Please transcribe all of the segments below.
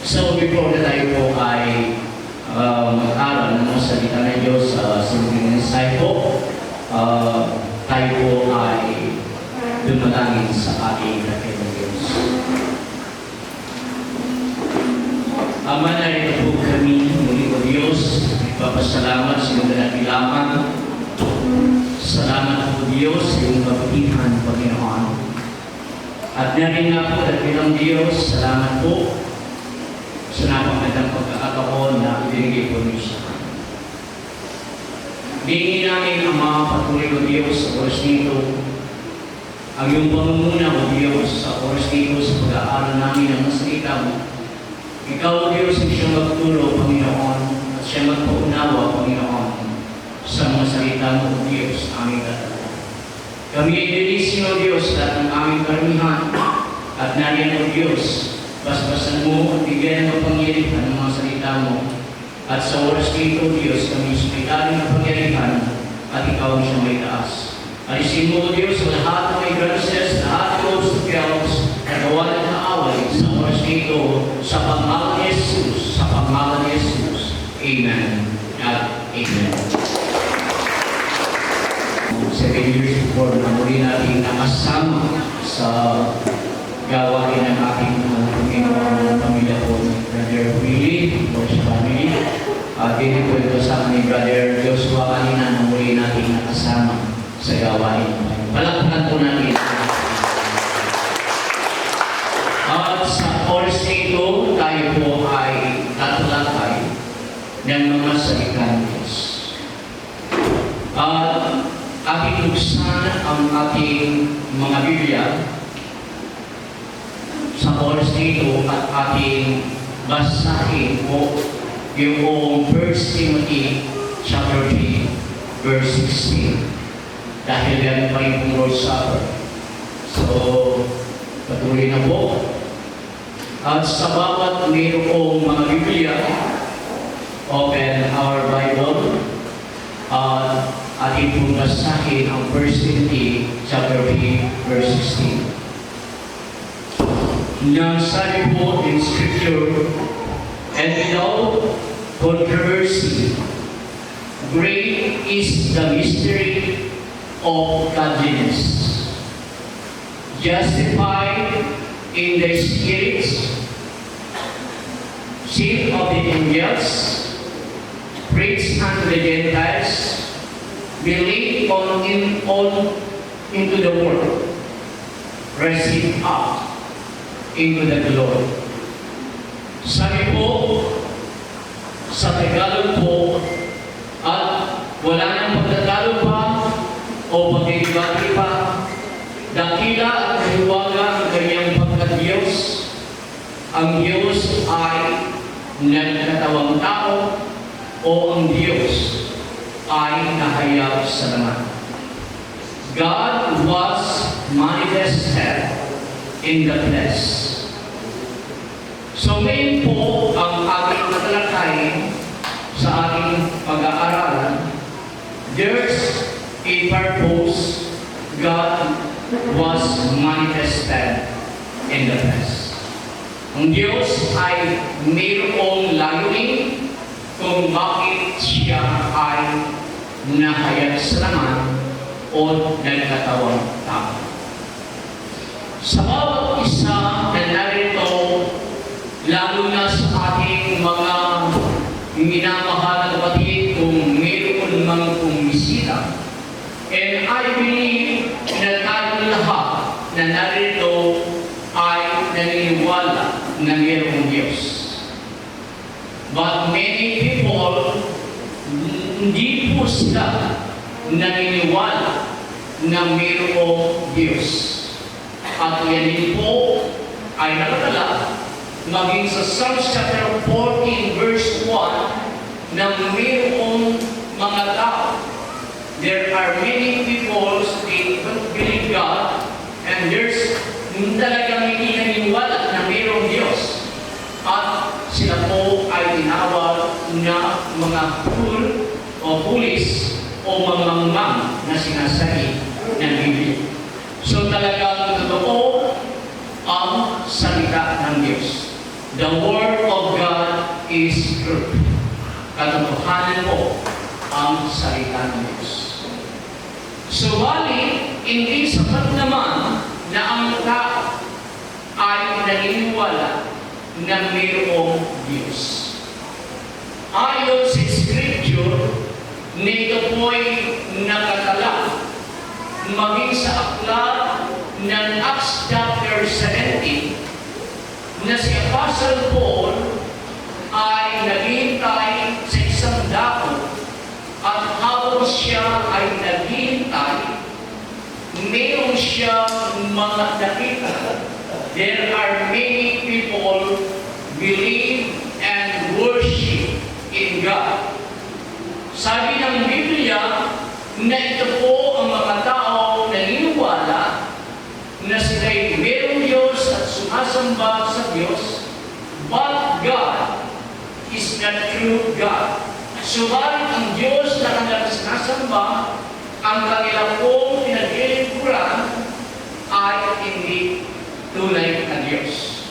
So before na tayo po ay mag-aral ng salita ng Diyos sa simpleng mensahe po, tayo po ay dumalangin sa ating dakilang Diyos. Ama, narito po kami, muli o Diyos, nagpapasalamat sa iyong dalakilaman. Salamat po Diyos sa iyong kabutihan, Panginoon. At narin nga po, dakilang Diyos, salamat po sa napakagandang pagkakataon na ibinigay po niyo sa amin. Hingin namin ang mga patuloy o Diyos sa oras nito, ang iyong pangunguna o Diyos sa oras nito sa pag-aaral namin ng masalita mo. Ikaw o Diyos ang siyang magturo, Panginoon, at siyang magpaunawa, Panginoon, sa mga salita mo o Diyos aming katala. Kami ay dilisin o Diyos lahat ng aming karamihan at nariyan o Diyos, basbasan mo at bigyan ng kapangyarihan ng mga salita mo. At sa oras dito, Diyos, kami sumitaling ng kapangyarihan at ikaw ang siyang may taas. Alisin mo, Diyos, sa lahat ng may graces, lahat ng obstacles, nagawa ng kaaway sa oras dito, sa pangalan ni Jesus, sa pangalan ni Jesus. Amen at Amen. 7 years before na muli natin nakasama sa gawain ng ating Panginoon pamilya po ni Brother Willie o sa family. At din po ito sa ni Brother Joshua kanina na muli natin nakasama sa gawain. Palakpakan po natin. At sa oras nito, tayo po ay tatalakay ng mga salita ng Diyos. At ating buksan ang ating mga Biblia sa oras dito at ating basahin po yung 1 Timothy chapter 3 verse 16 dahil yan pa rin pong Lord's Supper. So, patuloy na po. At sa bawat mayroong mga Biblia, open our Bible at ating pong basahin ang 1 Timothy chapter 3 verse 16. Na sabi po in Scripture, and without controversy, great is the mystery of godliness. Justified in the spirits, saved of the angels, preached unto the Gentiles, believed on into the world, received up into the glory. Sabi po, sa Tagalog po, at wala nang pagtatalo pa o pagkikibati pa, dakila at kahiwaga ang kanyang pagkadiyos. Ang Diyos ay nagkatawang tao o ang Diyos ay nahayag sa laman. God was manifested in the flesh. So ngayon po ang ating tatalakayin sa ating pag-aaralan, there's a purpose. God was manifested in the flesh. Ang Diyos ay mayroong layunin kung bakit siya ay nahayag sa laman o nagkatawang tao. Sa bawat isa na narito, lalo na sa ating mga minamahal na kapatid kung mayroon mga pumisita, and I believe na tayo lahat na narito ay naniniwala na mayroong Diyos. But many people, hindi po sila naniniwala na mayroong Diyos. At yan din po ay nakatala maging sa Psalms chapter 14 verse 1 na mayroong mga tao. There are many people they don't believe God and there's talagang hindi naniniwala na mayroong Diyos. At sila po ay tinawag na mga fool o foolish o mga mang na sinasabi ng Biblia. So talagang totoo ang salita ng Diyos. The Word of is truth. Katotohanan po ang salita ng Diyos. Subalit, hindi sapat naman na ang tao ay naniniwala na mayroong Diyos. Ayon sa Scripture, nito po'y nakatala maging sa aklat ng Acts chapter 17 na si Apostle Paul ay naghihintay sa isang dako at habang siya ay naghihintay, mayroon siyang mga nakita. There are many people believe and worship in God. Sabi ng Biblia na ito po ang mga tao naniniwala na sila'y mayroong Diyos at sumasamba sa Diyos, but God is not true God. Subalit ang Diyos na kanilang sinasamba, ang kanila pong pinaglilingkuran ay hindi tunay na Diyos.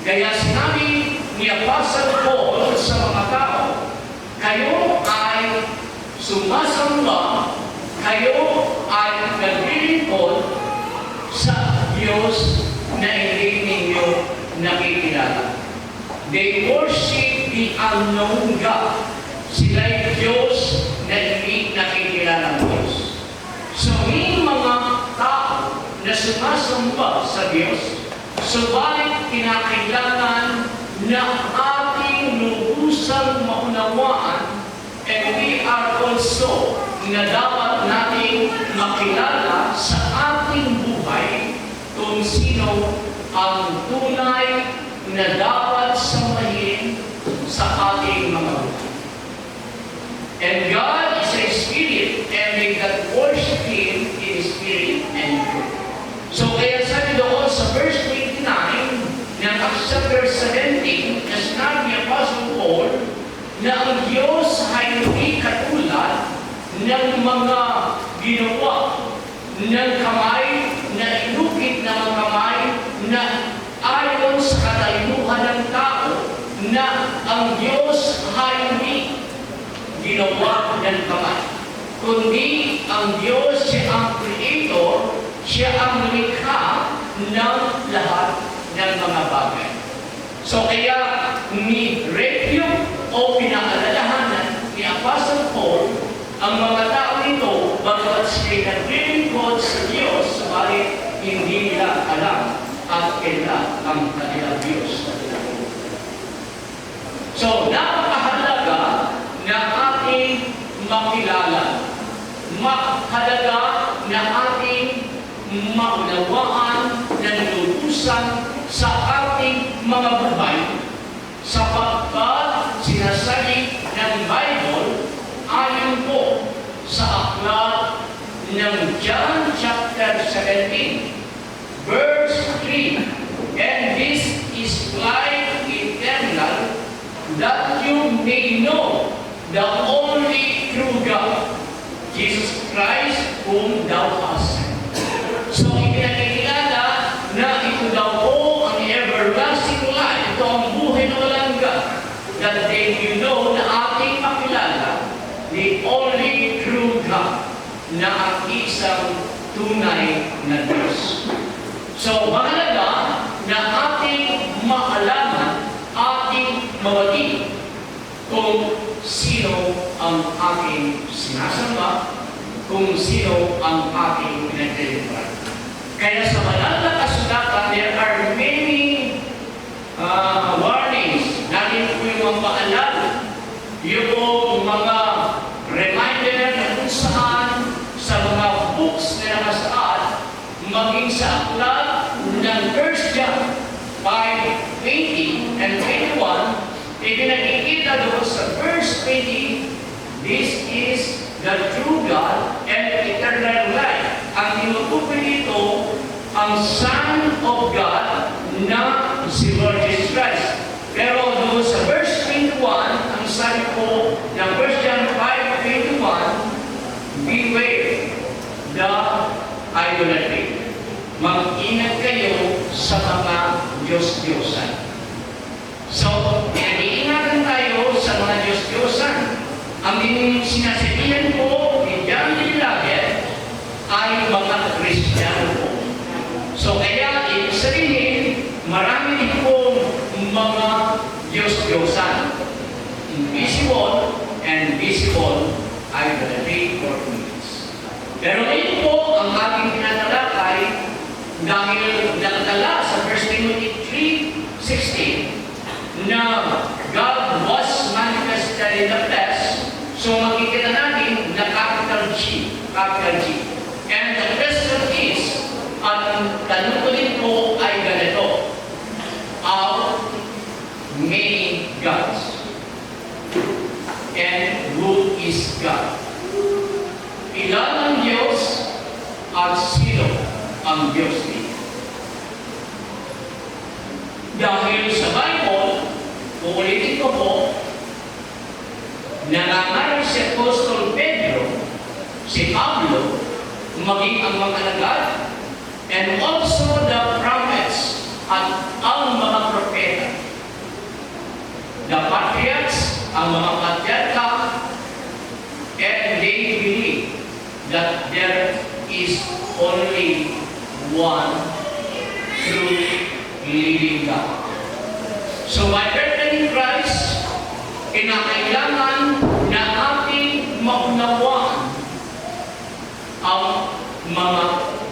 Kaya sinabi ni Apostle Paul sa mga tao, kayo ay sumasamba, kayo ay naglilingkod sa Diyos na hindi ninyo nakikilala. They worship the unknown God. Sila'y Diyos na hindi nakikilala ng Diyos. So, may mga tao na sumasamba sa Diyos, subalit kinakailangan na ating lubusang maunawaan, and we are also na dapat nating makilala sa ating buhay kung sino ang tunay na dapat sambahin sa ating mga buhay. And God is a spirit, and they that worship Him in spirit and truth. So kaya sabi doon sa verse 29 ng Acts chapter 17, na sinabi ni Apostle Paul na ang Diyos ay hindi katulad ng mga ginawa ng kamay, na inukit ng mga kamay, na ayon sa katalinuhan ng tao, na ang Diyos ay hindi ginawa ng kamay, kundi ang Diyos, siya ang Creator, siya ang likha ng lahat ng mga bagay. So kaya ni-review o pinaalalahanan ni Apostle Paul ang mga tao nito, bagamat sila naglilingkod sa Diyos, subalit hindi nila alam at kailan ang kanilang Diyos. So, napakahalaga na ating makilala, mahalaga na ating maunawaan ng lubusan sa ating mga buhay, sapagkat sinasabi ng Bible ayon po sa aklat ng John chapter 17, verse 3, and this is life eternal, that you may know the only true God, Jesus Christ, whom thou hast sent. So, ipinakikilala na ito daw po ang everlasting life, ito ang buhay na walang hanggan, that they will know na ating makilala the only true God, na ang isang tunay na Diyos. So, mahalaga na ating maalaman, ating mawagi kung sino ang ating sinasamba, kung sino ang ating pinaglilingkuran. Kaya sa banal na kasulatan, there are many warnings. Natin po yung mga paalala, yung mga reminder na kung saan sa mga books na nakasaad, maging sa aklat ng 1 John 5:20 and 21, ipinakikita doon sa verse 20, this is the true God and eternal life. Ang tinutukoy dito, ang Son of God na si Lord Jesus Christ. Pero doon sa verse 21, ang sabi po ng 1 John 5:21, beware the idolatry. Mag-ingat kayo sa mga Diyos-Diyosan. So, pinag-iingatan tayo Diyos-Diyosan. Ang sinasabihan ko ni John Laget ay mga Kristiyano po. So kaya ibig sabihin, marami din pong mga Diyos-Diyosan. Invisible and visible ay the three forms. Pero ito po ang ating tinatalakay dahil nakatala sa 1 Timothy 3:16 na God was manifested in the flesh. So makikita natin na capital G. And the question is, ang tanong ko din po ay ganito, how many gods? And who is God? Ilan ang Diyos at sino ang Diyos niya? Dahil sa Bible, uulitin ko po, nangangaral si Apostol Pedro, si Pablo, maging ang mga alagad, and also the prophets at ang mga propeta. The patriarchs, ang mga patriarcha, and they believe that there is only one true living God. So my brethren in Christ, kinakailangan na ating maunawaan ang mga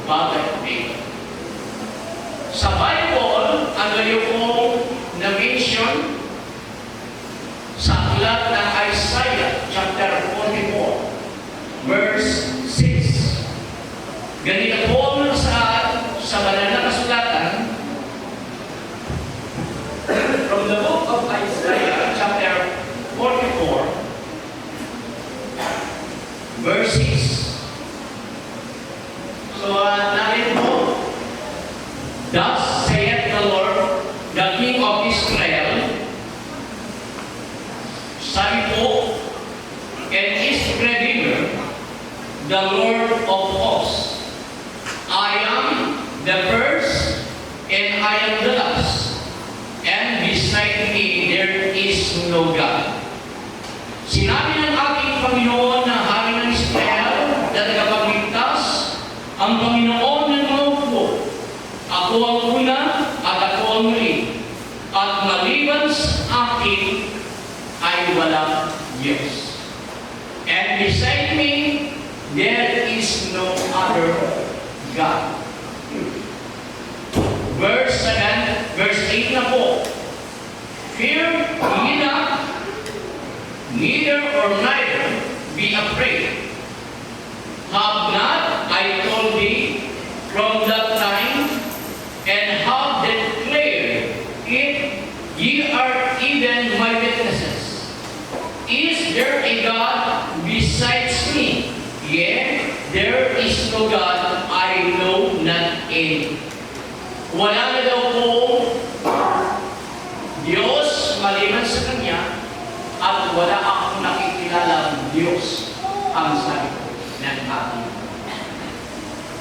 bagay ito. Sa Bible, ang gayo pong na-mention sa aklat ng Isaiah chapter 44, verse 6. Ganito po sa banal na kasulatan, from the book of Isaiah chapter 44, verse 6. So, natin po, thus saith the Lord, the King of Israel, sabi po, and his Redeemer, the Lord of hosts, I am the first and I am the last, and beside me there is no God. Sinabi ng aking Panginoon na Hari ng Israel na tagapagligtas, ang Panginoon ng mga upo, ako ang una at ako ang muli, at maliban sa akin ay walang Diyos. And beside me, there is no other God. Verse 8 na po, fear ye not, neither or neither be afraid. Have not I told thee from that time, and have declared it, ye are even my witnesses. Is there a God besides me? Yea, there is no God, I know not any. Wala na daw po Diyos maliban sa Kanya, at wala akong nakikilalang Diyos ang sabi ko ng aking.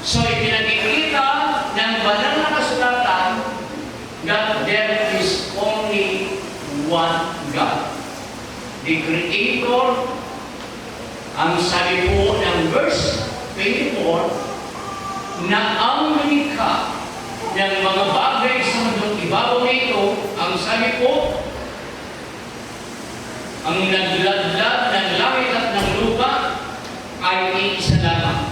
So, ipinagkikita ng banal na kasulatan that there is only one God. The Creator, ang sabi po ng verse 24, na ang lumikha ng mga bagay sa mundong ibabaw na ito, ang sabi po, ang nagladlad ng langit at ng lupa ay iisa lamang.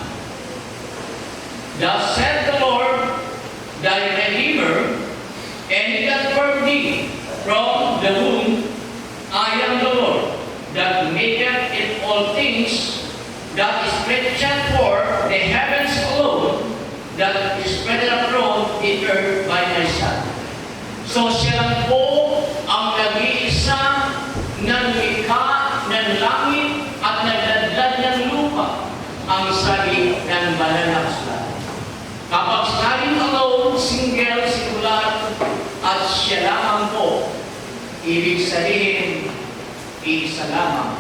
Thus said the Lord, thy Redeemer, and he that formed thee from the womb, I am the Lord, that maketh in all things, that is stretched forth the heavens alone, that is spread abroad the earth by myself. So siya lang po ang nag-iisa ng likha ng langit at nagladlad ng lupa, ang sabi ng banal na kasulatan. Kapag sinabing alone, single, singular, at siya lamang po, ibig sabihin, isa lamang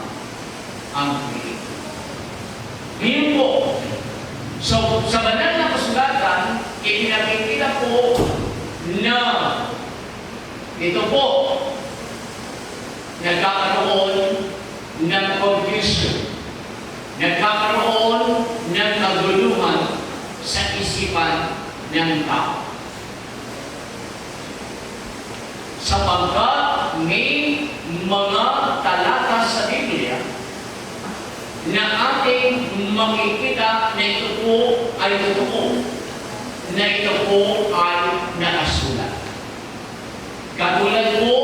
ang Pilipinas. Ngayon po, so sa banal na kasulatan, ipinakikita po na ito po, nagkakaroon nagkakaroon ng kaguluhan sa isipan ng tao. Sapagkat may mga talata sa Biblia na ating makikita na ito po ay totoo, na ito po ay nakasulat. Katulad po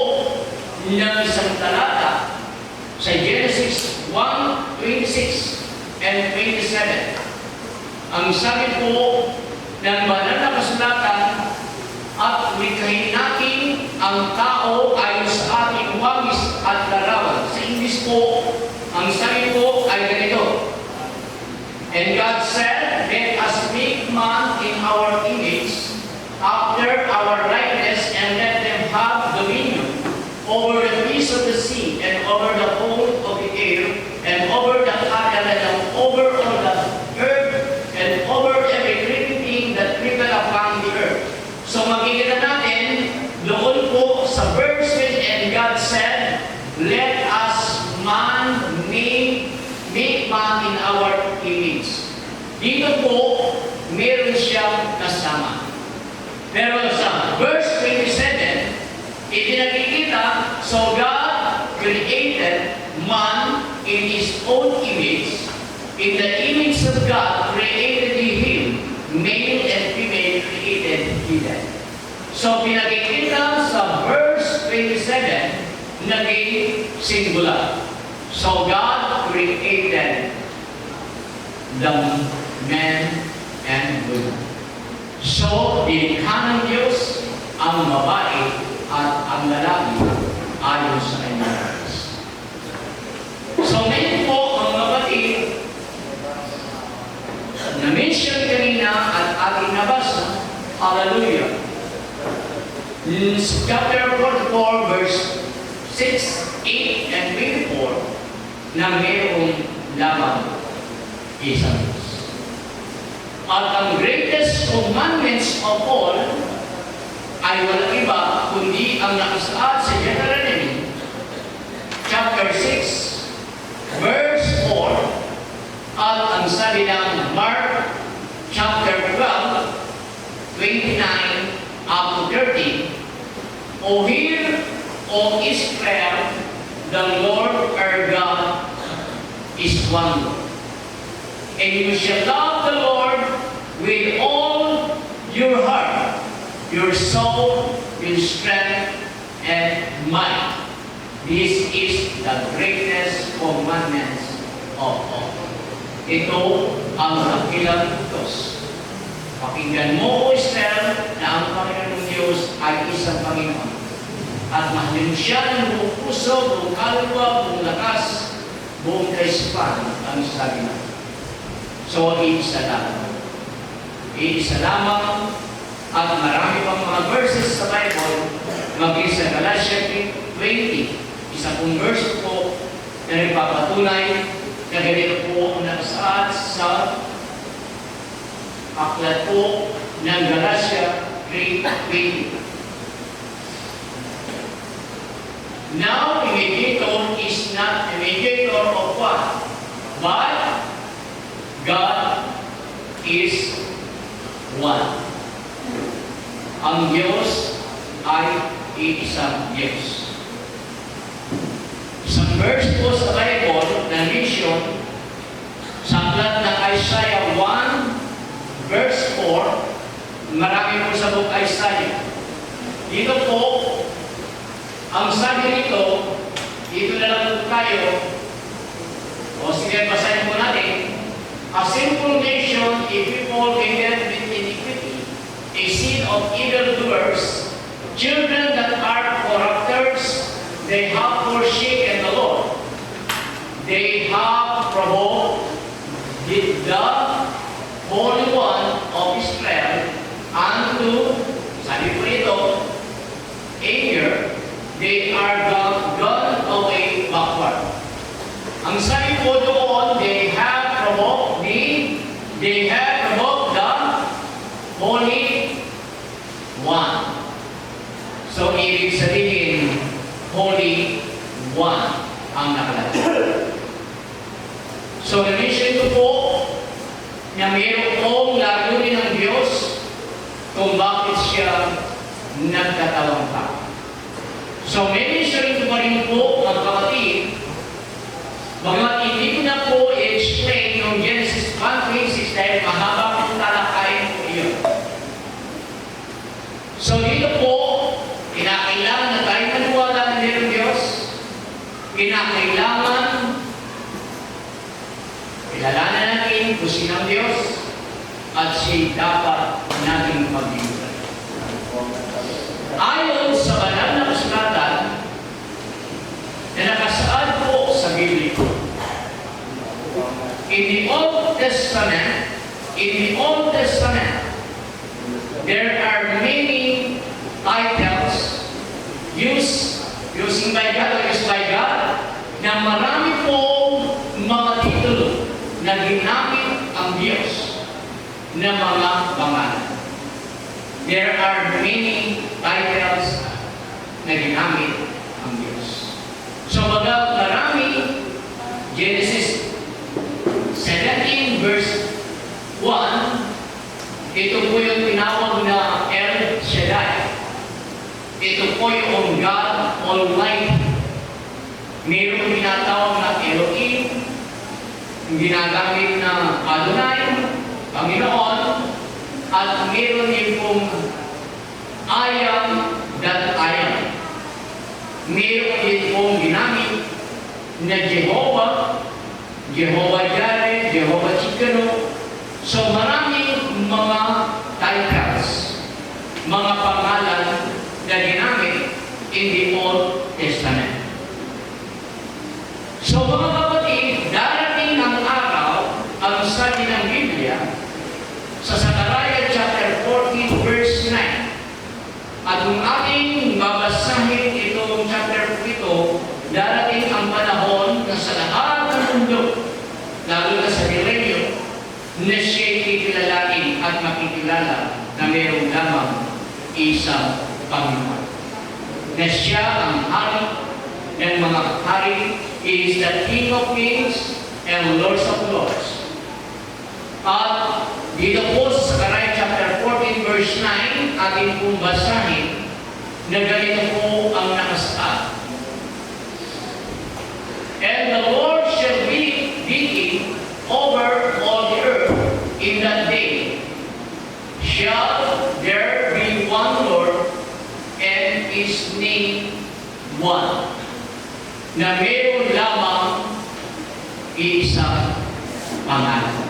ng isang talata sa Genesis 1:26 and 27. Ang sabi po ng banal na kasulatan, at likhain natin ang tao ayon sa ating wangis at larawan. Sa English po, ang sabi po ay ganito. And God said, let us make man in our image, after our likeness, and let them have dominion over the fish of the sea, and over the whole of the air, and over the cattle, and over all the earth, and over every living thing that creepeth upon the earth. So makikita natin doon po sa verse 8, and God said, let us make man in our image. Dito po, meron siyang kasama. Pero sa verse 27, ipinakikita, so God created man in His own image. In the image of God created He him, male and female created He them. So pinakikita sa verse 27, naging singular. So God created the man and woman. So dinikha ng Diyos ang babae at ang lalaki ayon sa kanyang nais. So ngayon po ang kapatid, na-mention kanina at ating nabasa, hallelujah. Chapter 44, verse 6, 8, and 24, na mayroong lamang isang Diyos. At ang greatest commandments of all ay walang iba kundi ang nakasaad sa Deuteronomy, chapter 6, verse 4, at ang sabi ng Mark, chapter 12, 29, up to 30, O hear, O Israel, the Lord our God is one Lord. And you shall love the Lord with all your heart, your soul, your strength, and might. This is the greatest commandments of all. Ito ang dakilang Diyos. Pakinggan mo, O Israel, na ang Panginoon ng Diyos ay isang Panginoon. At mahalin siya ng buong puso, buong kaluluwa, buong lakas, buong kaisipan, ang sabi na. So, iisa lamang. Iisa lamang, at marami pang mga verses sa Bible, maging sa Galatians 20, isa pong verse po na nagpapatunay na ganito po ang nakasaad sa aklat po ng Galatia 3:20. Now, a mediator is not a mediator of what? But God is one. Ang Diyos ay iisang Diyos. Isang verse po sa Bible na mission sa aklat ng Isaiah 1, verse 4, marami po sa book Isaiah. Dito po, ang sabi nito, dito na lang po tayo, o sige, basahin po natin, a sinful nation, a people gathered with iniquity, a seed of evildoers, children that are corrupters, they have forsaken the Lord. They have provoked the Holy One of Israel unto, sabi po ito, anger. They are gone away backward. Ang sabi po doon, they have provoked the Holy One. So, ibig sabihin, Holy One ang nakalagay. So, na-mention ko po na mayroong layunin ng Diyos kung bakit siya nagkatawang tao. So, mention ko pa rin po, mga kapatid, bagamat hindi ko na po i-explain yung Genesis 1:26 dahil mahaba po talakayin po iyon. So, dito po, kinakailangan na tayo maniwala na mayroong Diyos. Kinakailangan kilalanan natin kung sino ang Diyos at siya dapat nating pag-ibigay. Ayon sa banal na kasulatan na nakasaad po sa Biblia, in the Old Testament, there are many titles used by God na marami pong mga titulo na ginamit ang Diyos na mga pangalan. There are many titles na ginamit ang Diyos. So, marami, Genesis 17 verse 1, ito po yung tinawag na El Shaddai. Ito po yung God Almighty. Mayroong tinatawag na Elohim, yung ginagamit na Adonai, Panginoon, at mayroon din pong I am that I am. Mayroon din pong ginamit na Jehovah, Jehovah Jireh, Jehovah Chikano. So maraming mga titles, mga pangalan na ginamit in the Old Testament. So mga kapatid, darating ang araw, ang sabi ng Biblia, sa Zechariah chapter 14 verse 9. At kung ating babasahin itong chapter 7, darating ang panahon na sa lahat ng mundo, lalo na sa milenyo, na siya'y kikilalain at makikilala na mayroong lamang isang Panginoon. Na siya ang hari ng mga hari, is the King of Kings and Lords of Lords. At dito po sa Zechariah chapter 14 verse 9, ating pong basahin na ganito po ang nakasaad. And the Lord shall be king over all the earth in that day. Shall there be one Lord and his name one, na mayroon lamang isang pangalan.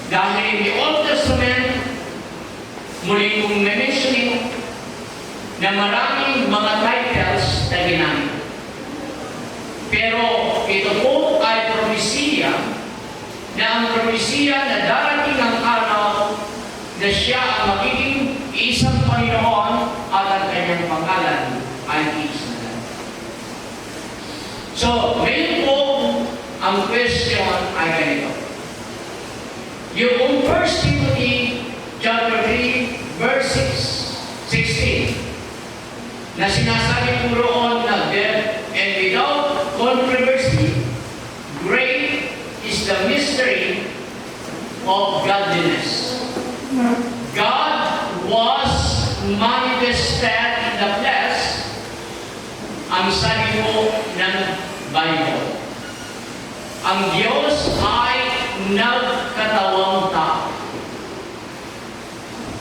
Dahil in the Old Testament, muli kong na-mentioning na maraming mga titles na ginamit. Pero ito po ay propesiya na ang propesiya na darating ang araw na siya ang magiging isang Panginoon at ang kanyang pangalan ay isa na lang. So, ngayon po, ang question ay ganito. Yung 1 Timothy chapter 3 verse 16 na sinasabi po roon na death and without controversy, great is the mystery of godliness. God was manifested in the flesh, ang sabi po ng Bible. Ang Diyos ay nagkatawang tao.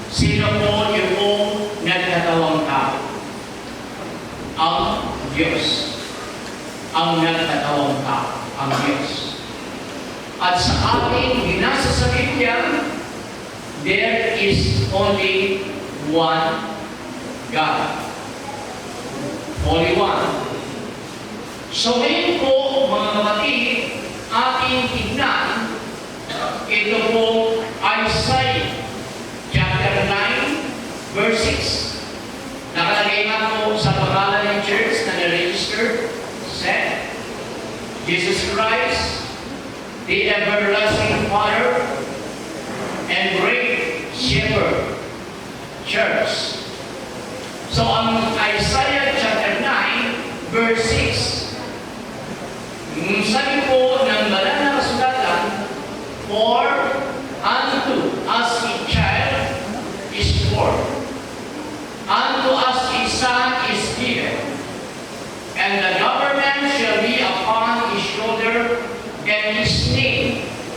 Sino po yung nagkatawang tao? Ang Diyos. Ang nagkatawang tao. Ang Diyos. At sa ating binasa sa Biblia, there is only one God. Only one. So ngayon po, mga kapatid, ating tignan, ito po Isaiah chapter 9 verse 6. Nakalagay nga po sa pangalan ng church na na-register, said, Jesus Christ, the everlasting Father and great Shepherd, Church. So ang Isaiah chapter 9 verse 6,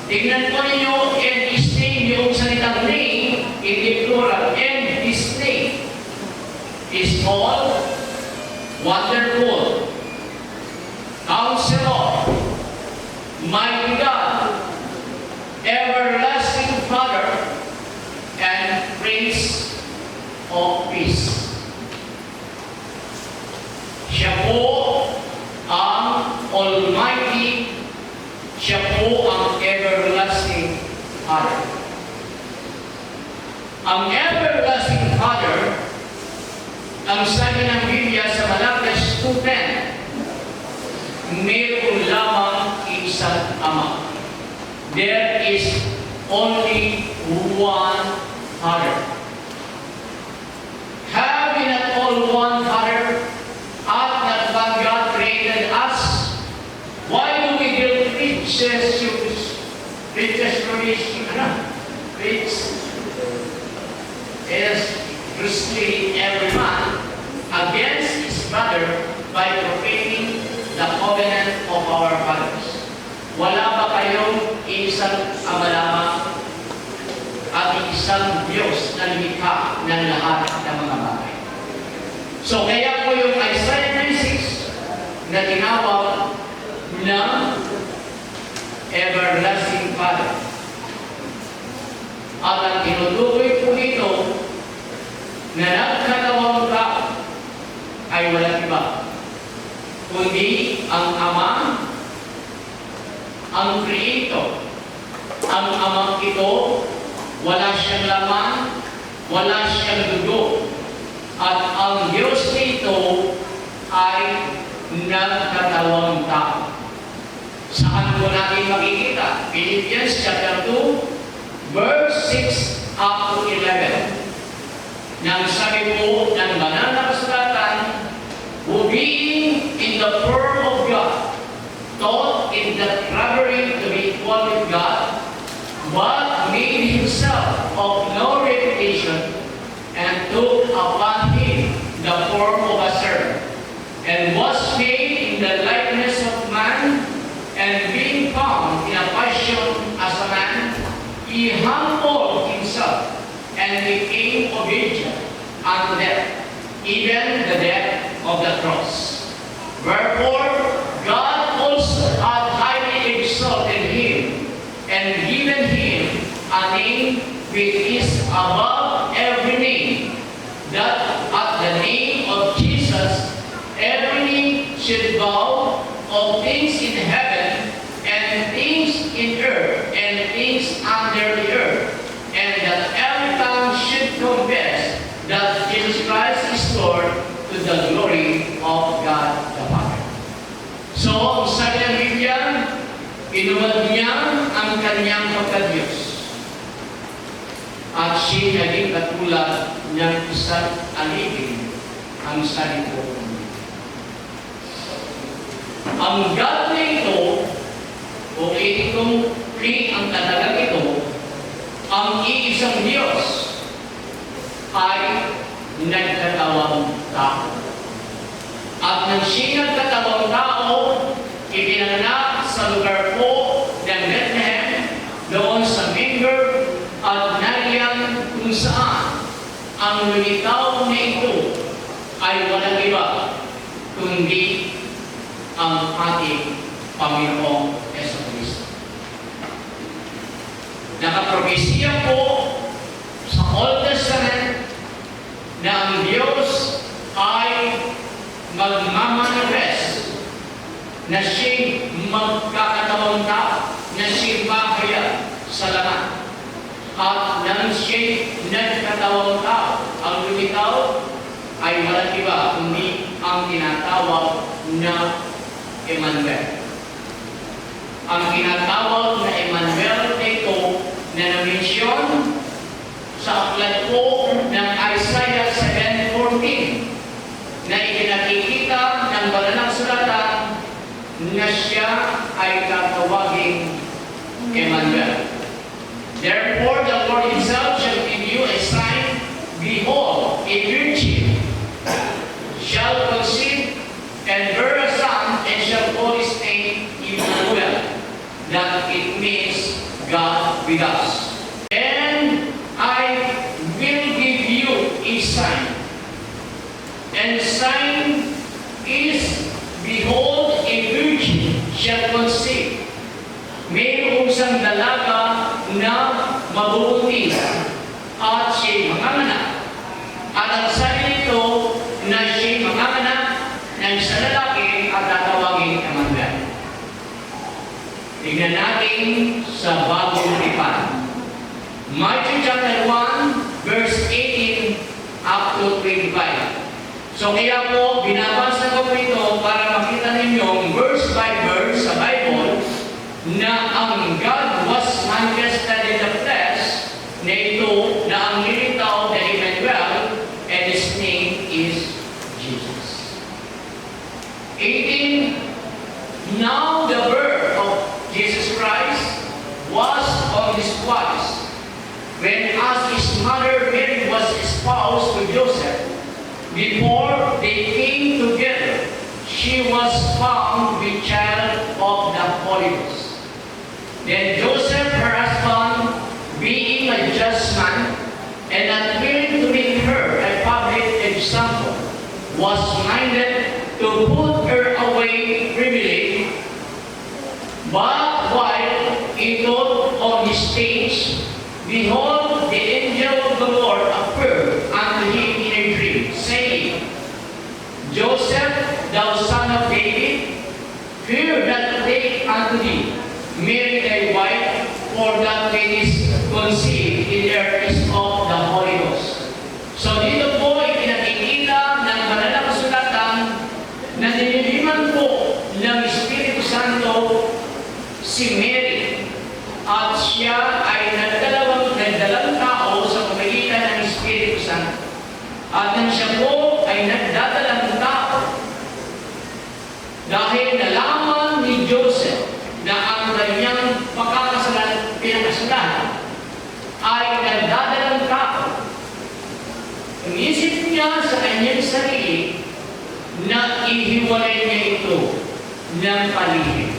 Tingnan po ninyo, and his name, yung salitang name, in the plural, and his name is called Wonderful, Counselor, Mighty God, Everlasting Father, and Prince of Peace. Siya po ang Almighty, siya po ang Everlasting Father. Ang Everlasting Father, ang sabi ng Biblia sa Malakias 2:10, mayroon lamang isang Ama. There is only one Father. Having not all one Father, at not one God created us, why do we build riches is bristly every man against his brother by profaning the covenant of our fathers? Wala ba kayong isang Ama lamang at isang Diyos na lumikha ng lahat ng mga bagay? So kaya po yung Isaiah 96 na tinawag ng Everlasting Father. At ang tinutukoy po dito na nagkatawang tao ay walang iba kundi ang Ama, ang Creator. Ang Amang ito, wala siyang laman, wala siyang dugo. At ang Diyos nito ay nagkatawang tao. Saan po natin makikita? Philippians chapter 2, verse 6 up to 11. Nang sabi po ng banal na kasulatan, who being in the form of God, thought in that robbery to be equal with God, but made himself of no reputation, and took upon him the form of a servant, and was made in the likeness of man, and being found in a fashion as a man, he humbled himself, and became obedient unto death, even the death of the cross. Wherefore, God also hath highly exalted him, and given him a name which is above every name, that at the name of Jesus every knee should bow, of things in heaven, and things in earth, and things under the earth, and that every tongue should confess that Jesus Christ is Lord, to the glory of God the Father. So, ang sabi ng Biblia, inuwad niya ang kanyang pagka-Diyos. At siya naging katulad ng isang alipin, ang sabi po. Ang God na ito, o itong ang talagang ito, ang iisang Diyos ay nagkatawang tao. At nang siya nagkatawang tao, ipinanganak sa lugar po ng Bethlehem, doon sa Manger, at nariyan kung saan ang lumitaw na ito ay walang iba, kundi ang ating Panginoong Jesucristo. Nakapropesya po sa Old Testament na ang Diyos ay magmamanifest, na siya'y magkakatawang tao, na siya'y mahayag sa laman. At nang siya'y nagkatawang tao, ang lumitaw ay walang iba kundi ang tinatawag na Emmanuel. Ang tinatawag na Emmanuel ito na na-mention sa aklat po ng Isaiah 7:14 na ikinakikita ng banal na sulatan na siya ay tatawaging Emmanuel. Therefore, the Lord himself shall give you a sign. Behold, a virgin shall conceive and bear a son, and shall call his name Emmanuel. That it means is, behold, a virgin shall conceive. Mayroong isang dalaga na mabubuntis at siya'y manganganak. At ang sabi nito na siya'y manganganak ng isang lalaki at tatawagin Emmanuel. Tingnan natin sa bagong tipan. Matthew chapter 1, verse 18 up to 25. So kaya po, binabasa ko ito para makita ninyo verse by verse sa Bible na ang God was manifested in the flesh, na ito na ang nilitaw na Emmanuel, and His name is Jesus. 18. Now the birth of Jesus Christ was on this wise. When as his mother Mary was espoused to Joseph, before they came together, she was found with child of the Holy Ghost. Then Joseph, her husband, being a just man, and not willing to make her a public example, was minded to put her away privily. But while he thought on his stage, behold, the angel of the Lord appeared unto him in a dream, saying, Joseph, thou son of David, fear not to take unto thee Mary thy wife, for that which is conceived in her is of the Holy Ghost. So dito po ay pinakikita ng banal na kasulatan na nililiman po ng Espiritu Santo si Mary, at siya ay nagdalang tao sa pamagitan ng Espiritu Santo. At nang siya po ay nagdadalang tao, dahil nalaman ni Joseph na ang kanyang pinakasalan ay nagdadalang tao, inisip niya sa kanyang sarili na ihiwalay niya ito ng paligid.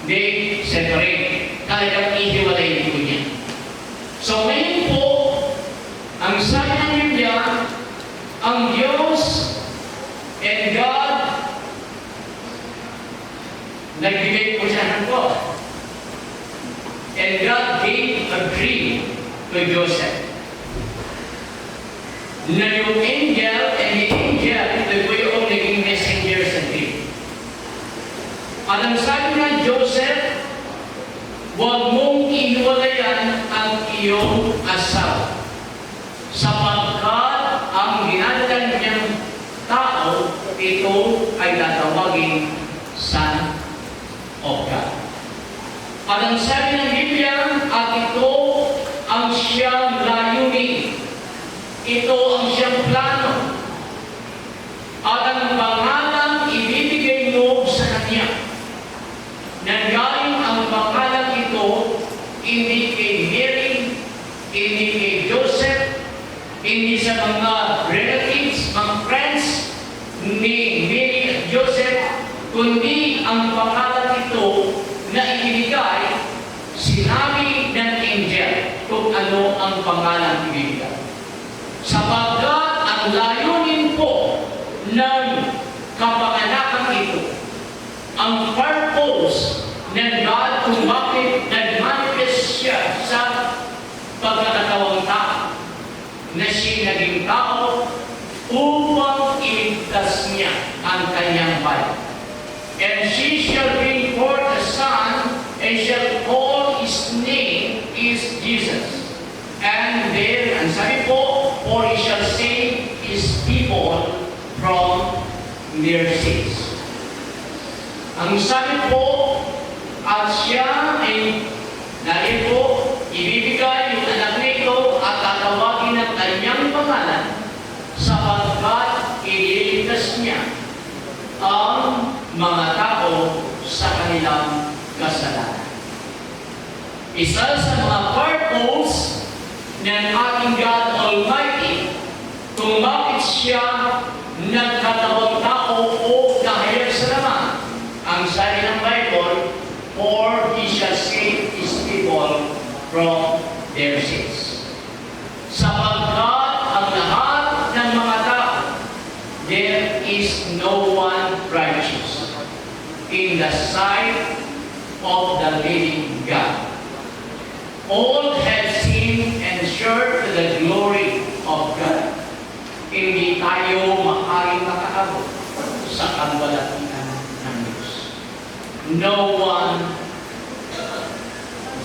They separate. Talagang ihiwalay ito niya. So ngayon po, ang sabi ng Biblia, ang Diyos and God, nagbigay po siya ng God. And God gave a dream to Joseph. Na yung angel, and the angel, ito po yung naging messenger sa dream. At ang sabi ng Joseph, huwag mong ihiwalayan ang iyong asawa, sapagkat ang ginadala niyang tao, ito ay tatawagin Son of God. At ang sabi ng Biblia, at ito ang siyang layunin, ito ang siyang plano, at ang pangalang ibibigay mo sa kanya. Nanggaling ang pangalan ito, hindi kay Mary, hindi kay Joseph, hindi sa mga relatives, mga friends ni Mary at Joseph, kundi ang pangalan ito na ibigay, sinabi ng angel kung ano ang pangalan ibigay. Sapagkat ang layunin po ng kapanganakan ito, ang purpose ng God kung bakit nag-manifest siya sa pagkakatawang tao, na siya naging tao upang iligtas niya ang kanyang bayan. And she shall bring forth a son, and shall call his name is Jesus. And there, ang sabi po, for he shall save his people from their sins. Ang sabi po, at siya ay dahil po, ibibigay yung anak nito at tatawagin ng kanyang pangalan, sapagkat ililigtas niya ang mga tao sa kanilang kasalanan. Isa sa mga purpose ng ating God Almighty kung bakit siya nagkatawang tao o dahil sa laman, ang sabi ng Bible, for he shall save his people from their sins. Sapagkat ang lahat ng mga tao, there is is no one righteous in the sight of the living God. All have sinned and short to the glory of God. Hindi tayo maaaring makaabot sa kalwalatian ng Diyos. No one,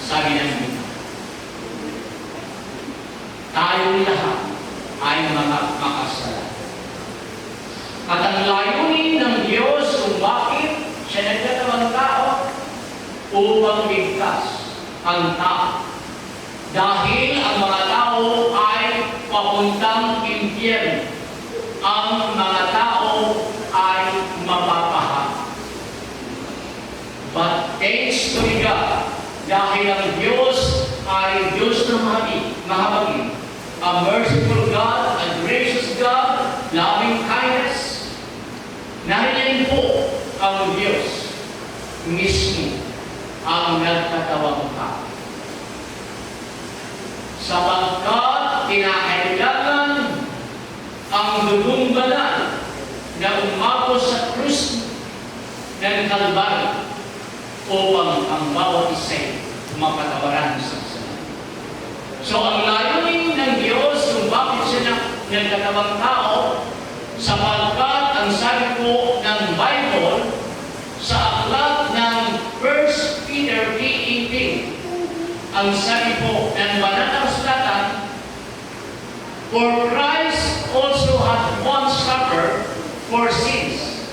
sabi ng Biblia, tayong lahat ay mga makasalanan. At ang layunin ng Diyos kung bakit siya nagkatawang tao upang ligtas ang tao. Dahil ang mga tao ay papuntang impyerno. Ang mga tao ay mapapahamak. But thanks to God, dahil ang Diyos ay Diyos na mahabagin, a merciful God, a gracious God, loving kindness, narinig po ang Diyos mismo ang nagkatawang tao. Sapagkat kinakailangan ang dugong banal na umapos sa krus ng Kalbaryo upang ang bawat isa mapatawaran sa kasalanan. So ang layunin ng Diyos kung bakit siya nagkatawang tao, sapagkat ang sabi po ng Bible sa aklat ng 1 Peter 3:18, ang sabi po ng banal na kasulatan, for Christ also hath once suffered for sins,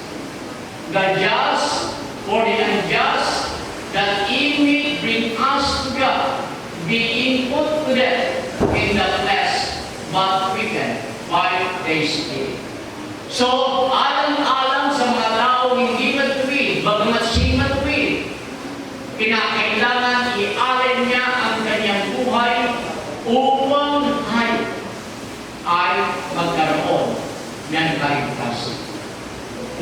the just for the unjust, that he may bring us to God, being put to death in the flesh, but quickened by the Spirit. So, alang-alang sa mga tao hindi matuwid, bagamat siya matuwid, kinakailangan i-alin niya ang kanyang buhay upang ay magkaroon ng kaligtasan.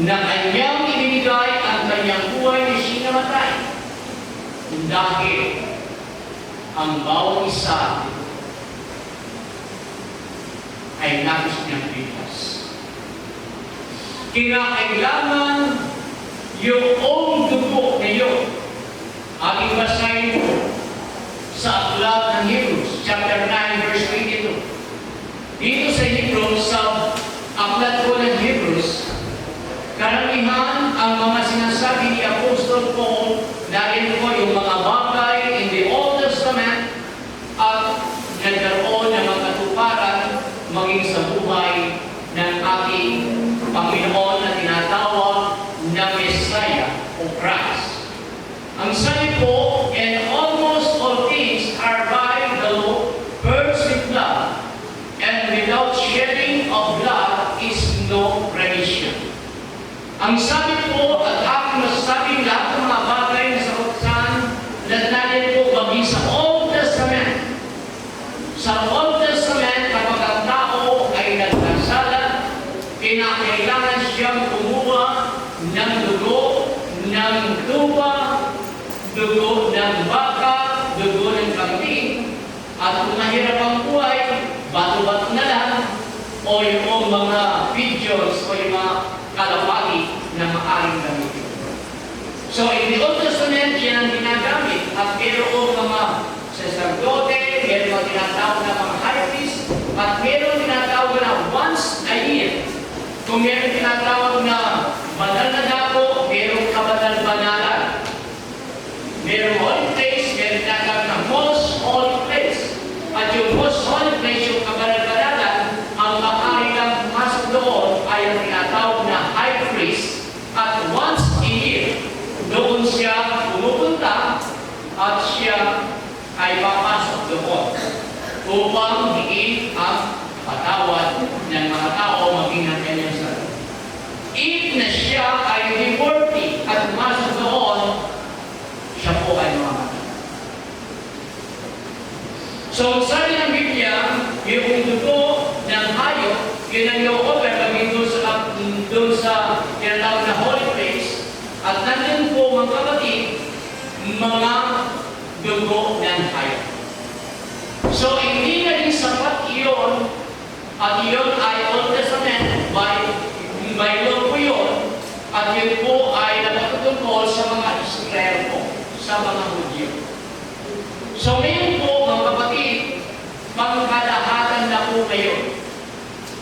Na kanyang ibinigay ang kanyang buhay na sinamatay. Dahil ang bawat isa ay nais niyang ligtas. Kinakailangan yung dugo na yun aking basahin po sa aklat ng Hebrews, chapter 9, verse 22. Dito sa Hebrews, sa aklat po ng Hebrews, karamihan ang mga sinasabi ni Apostol Paul dahil po yung mga bagay in the Old Testament at nagkaroon ng mga katuparan maging sa buhay ng ating Panginoon na tinatawag na Messiah o Christ. Ang sabi po, and almost all things are by the law purged with blood, and without shedding of blood is no remission. Ang sabi po, at aking masasabing lahat ng mga bagay na sa kautusan, natin po maging sa Old Testament. Sa Old Testament, kapag ang tao ay nagkasala, kinakailangan siyang kumuha ng dugo ng tupa, dugo ng baka, dugo ng kambing, at kung mahirap ang buhay, bato-bato na lang, o yung mga pigeons o yung mga kalapati na maaaring gamitin. So, in the Old Testament, yan ang ginagamit. At mayroong mga sacerdote, mayroong tinatawag na mga high priest, at mayroong tinatawag na once a year. Kung mayroong tinatawag na banal na dako, mayroong kabanal-banalan. Mayroong holy place, mayroong tinatawag na most holy place. At yung most holy place, yung kabanal-banalan, ang maaaring lang pumasok doon ay ang tinatawag na high priest. At once a year, doon siya pumupunta at siya ay papasok doon upang hingin ang patawad ng mga tao maging ng kanyang sarili. If na siya ay hindi worthy at pumasok doon, siya po ay mamamatay. So, sabi ng Biblia, yung dugo ng hayop, yun ang i-offer kami doon sa tinatawag na holy place, at nandun po mga kapatid, mga dugo ng hayop. So, hindi na rin sapat iyon, at iyon ay Old Testament, by law po yun. At yun po ay napatutungkol sa mga Israel po, sa mga Hudyo. So ngayon po, mga kapatid, magkalahatan na po kayo.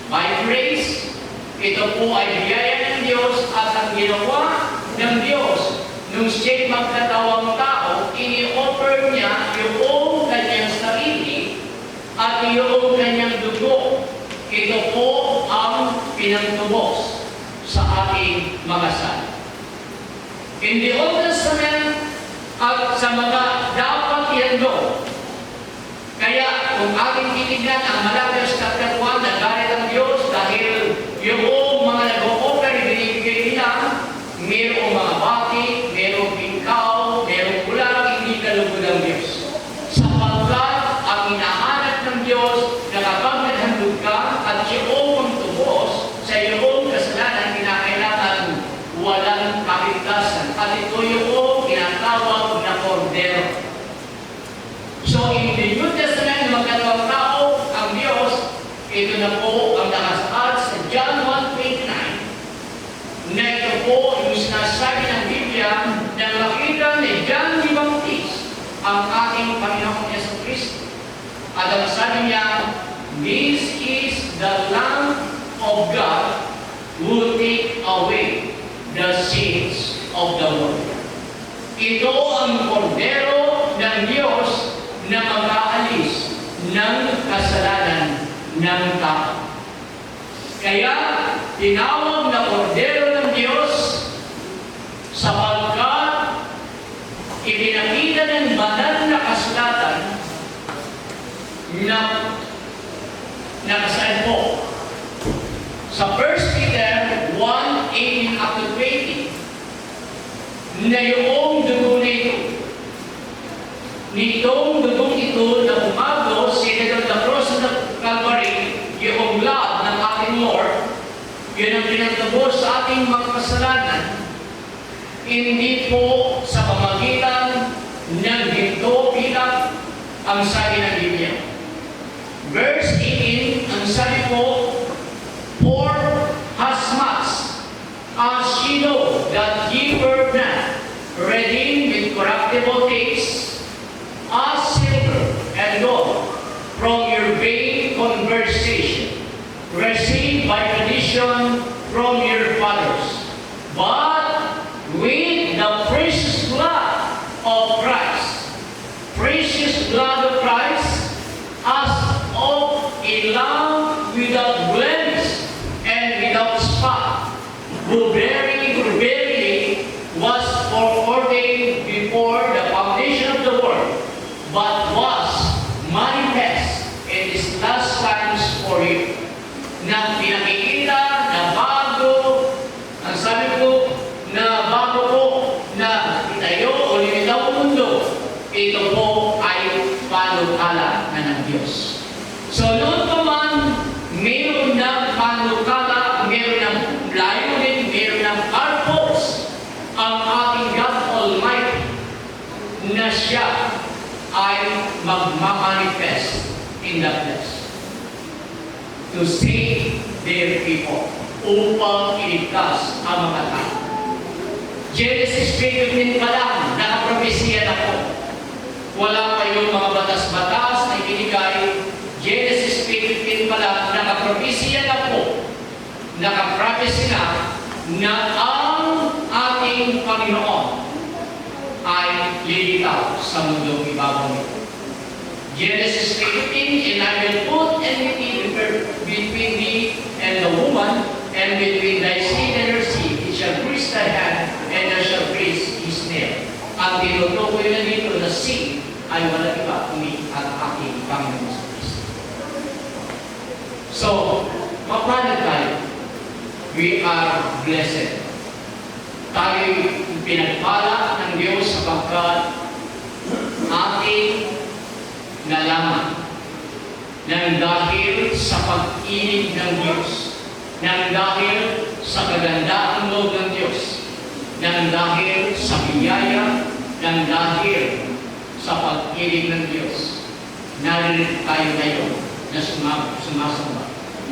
By grace, ito po ay biyaya ng Diyos at ang ginawa ng Diyos nung siya'y magkatawang tao, ini-offer niya yung kanyang sarili at yung kanyang dugo. Ito po ang pinagtubos sa ating mga sala. In the Old Testament at sa mga dapat iando, kaya kung ating titignan ang Malakias chapter 1, nagalit ang Diyos dahil yung mga nag-o-offer, binibigay nila, mayroong mga bati, mayroong bingkaw, mayroong kulang, hindi kalugod ang Diyos. Sapagkat ang hinahanap ng Diyos na kapag naghandog ka at iyong tubos sa iyong kasalanan, kinakailangan walang kaligtasan. At ito yung tinatawag na kordero. So in the New Testament, magkatawang tao ang Diyos, ito na po ang nakasaad sa John 1:29, na ito po yung sinasabi ng Biblia na makita ni John the Baptist ang ating Panginoong Yesu Cristo. At ang sabi niya, "This is the Lamb of God who take away the sins of the world." Ito ang kordero ng Diyos na mag-aalis ng kasalanan ng tao. Kaya, tinawag na kordero ng Diyos sapagkat ipinakita ng banal na kasulatan na nakasaad po sa 1 Peter 1:18 up to 20 na yung dugo nito. Nitong dugong ito na umago sinagad the cross of the Calvary, yung blood ng ating Lord, yun ang pinagtubos sa ating mga kasalanan, hindi po sa pamagitan ng ginto bilang ang sabi ng Biblia. Verse 18, ang sabi po, "For as much as ye know that ye were not redeemed with corruptible things, as silver and gold, from your vain conversation, received by tradition from your fathers, but with the precious blood of Christ, precious blood of Christ, as of a lamb without blemish and without spot, who verily was foreordained before the foundation of the world, but was manifest in these last times for you." Na pinakikita na bago, ang sabi ko, na bago po na itayo o limitaw ang mundo, ito po ay panukala na ng Diyos. So noon pa man, mayroon ng panukala, mayroon ng layunin, mayroon ng purpose ang ating God Almighty na siya ay magmamanifest in the flesh to save their people, upang iligtas ang mga tao. Genesis 3:15 pa lang, nakapropesiya na po. Wala pa yung mga batas-batas na ibinigay. Genesis 3:15 pa lang, nakapropesiya na po, nakapropesy na ang ating Panginoon ay lilitaw sa mundong ibabaw nito. Genesis 3:15, "And I will put enmity between thee and the woman, and between thy seed and her seed. It shall bruise thy hand, and thou shalt bruise his nail." Ang tinutukoy na dito na seed ay wala iba kundi ang ating Panginoon sa Kristo. So, paano tayo? We are blessed. Tayo'y pinagpala ng Diyos sapagkat ating nalaman nang dahil sa pag-ibig ng Diyos, nang dahil sa kagandaang loob ng Diyos, nang dahil sa biyaya, nang dahil sa pag-ibig ng Diyos, narinig tayo ngayon na sumasamba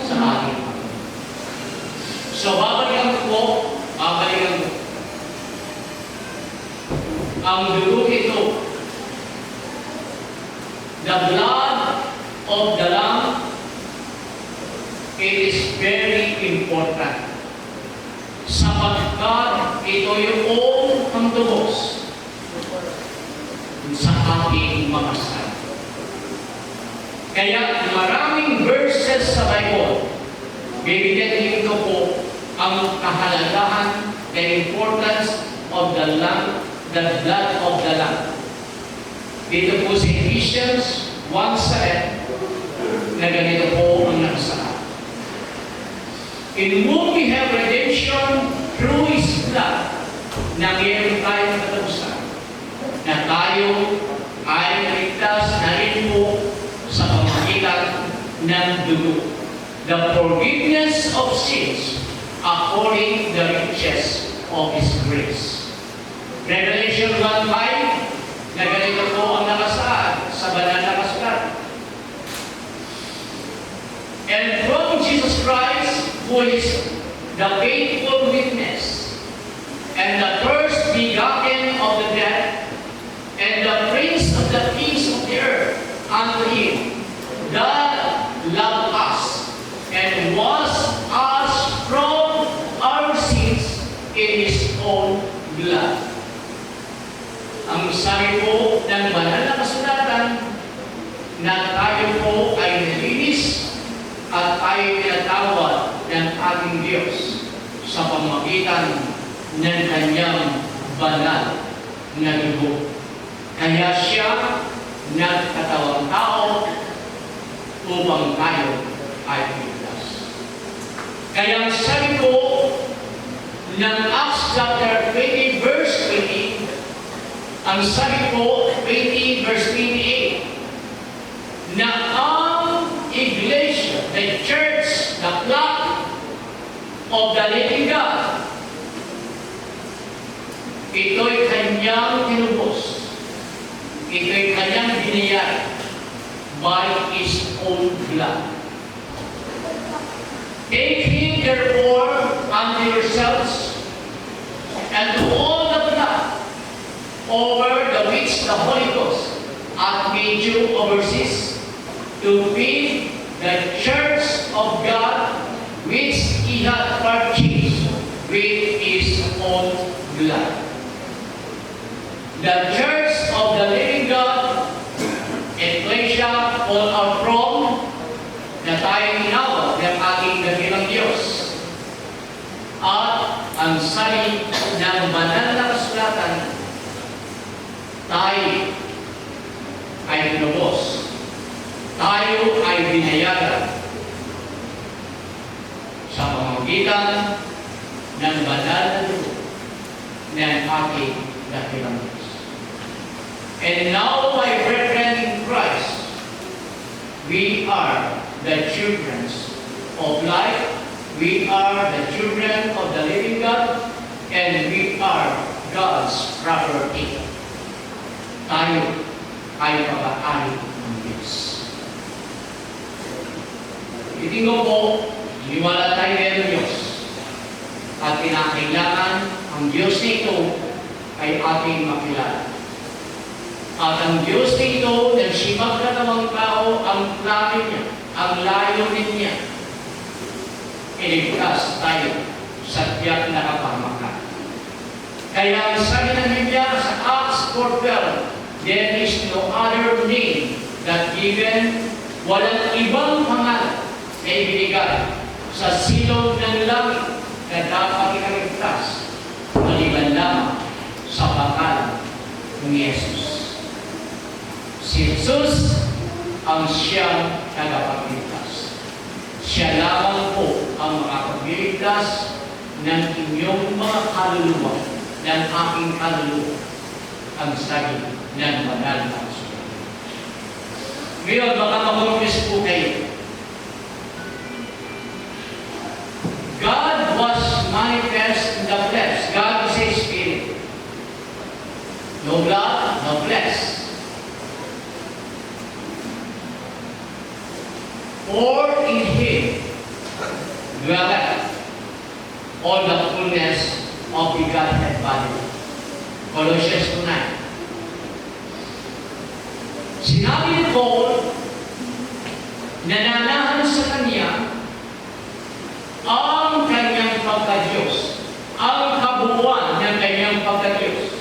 sa ating Panginoon. So, babalikan ko Ang dugo ito, the blood of the Lamb, it is very important. Sapagkat ito yung pangtubos sa ating mga sala. Kaya maraming verses sa Bible, bibigyan dito po ang kahalagahan, the importance of the Lamb, the blood of the Lamb. Dito po sa Ephesians 1:7 na ganito po ang nakasaad. In whom we have redemption through His blood, na mayroon tayong katapusan, na tayo ay naligtas na rin po sa pamamagitan ng dugo. The forgiveness of sins according to the riches of His grace. Revelation 1:5, na ganito po ang nakasaad sa banal na kasulat. And from Jesus Christ, who is the faithful witness, and the first begotten of the dead, and the prince of the kings of the earth, unto Him that loved us, and was us from our sins in His own blood. Ang sabi po ng banal na kasulatan na tayo po ay nalinis at tayo tinatawad ng ating Diyos sa pamamagitan ng Kanyang banal na dugo. Kaya Siya nagkatawang tao upang tayo ay ligtas. Kaya ang sabi po ng Acts chapter 20 verse 20, ang sabi po 20 verse 28, na ang Iglesia, the church, the flock of the living God, ito'y Kanyang tinubos, ito'y Kanyang biniyay by His own blood. Take heed therefore unto yourselves and to all the blood over the which the Holy Ghost hath made you overseers, to feed the church of God which He hath purchased with His own blood. The church of the living God, Ecclesia, all are from, na tayo tinawag ng ating dakilang Diyos. At ang sabi ng banal na kasulatan, tayo ay tinubos. Tayo ay binayaran sa pamamagitan ng banal na dugo ng ating dakilang Diyos. And now, my brethren in Christ, we are the children of light, we are the children of the living God, and we are God's property. Tayo ay pag-aari ng Diyos. Itinggo po, liwala tayo ng Diyos. At kinakailangan ang Diyos nito ay ating makilala. At ang Diyos nito, nagsibag na namang tao, ang plano niya, ang layunin niya, iligtas tayo sa tiyak na kapahamakan. Kaya ang sabi ng Biblia sa Acts 4:12, there is no other name that given, walang ibang pangalan na ibinigay sa silong ng langit na dapat ikaligtas, maliban lamang sa pangalan ng Yesus. Si Jesus ang siyang tagapagligtas. Siya lamang po ang makapagligtas ng inyong mga kaluluwa, ng aking kaluluwa, ang sabi ng banal na kasulatan. Ngayon, baka makumpis po kayo. God was manifest in the flesh. God is a spirit. No blood, no flesh. For in Him dwelleth all the fullness of the Godhead bodily. Colossians 2:9. Sinabi ni Paul, nananahan sa kanya ang kanyang pagka-Diyos, ang kabuuan ng kanyang pagka-Diyos